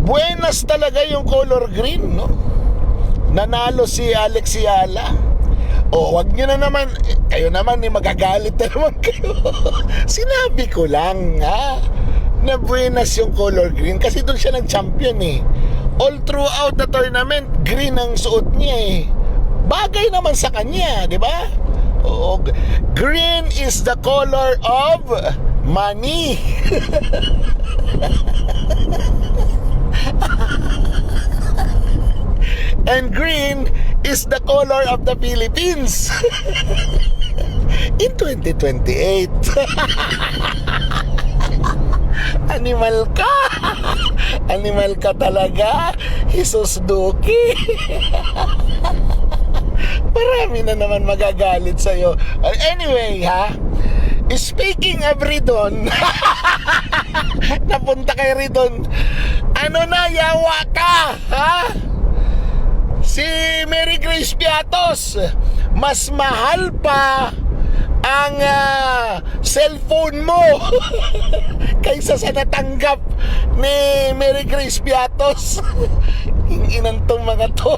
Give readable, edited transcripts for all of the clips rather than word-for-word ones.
Buenas talaga yung color green, no? Nanalo si Alex Yala. O, wag nyo na naman, kayo naman, magagalit na naman kayo. Sinabi ko lang, ha? Na buenas yung color green kasi doon siya nag-champion eh. All throughout the tournament, green ang suot niya eh. Bagay naman sa kanya, di ba? Oo, green is the color of money. And green is the color of the Philippines in 2028. Animal ka. Animal ka talaga, Jesus Duki. Marami na naman magagalit sa'yo. Anyway, ha? Speaking of Ridon, napunta kay Ridon, ano na, yawa ka, ha? Si Mary Grace Piatos, mas mahal pa ang cellphone mo kaysa sa natanggap ni Mary Grace Piatos. Inang tong mga to.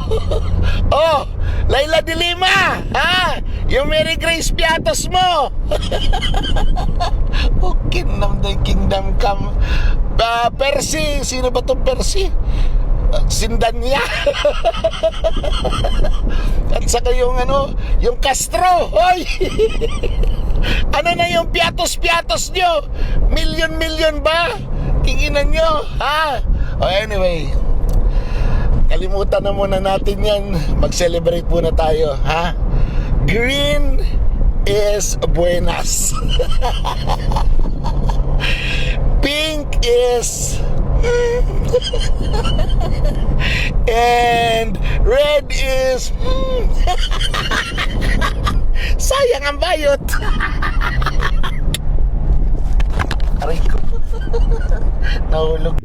Oh, Laila de Lima, ha? Yung Mary Grace Piatos mo. Oh, kingdom come. Percy, sino ba tong Percy? Sindanya. At saka yung yung Castro. Hoy. Ano na yung piatos nyo? Million ba? Kinginan nyo, ha? Anyway, kalimutan na muna natin yan. Mag-celebrate muna tayo, ha? Green is buenas. Pink is and red is sayang ang bayot. Aray ko. Nahulog.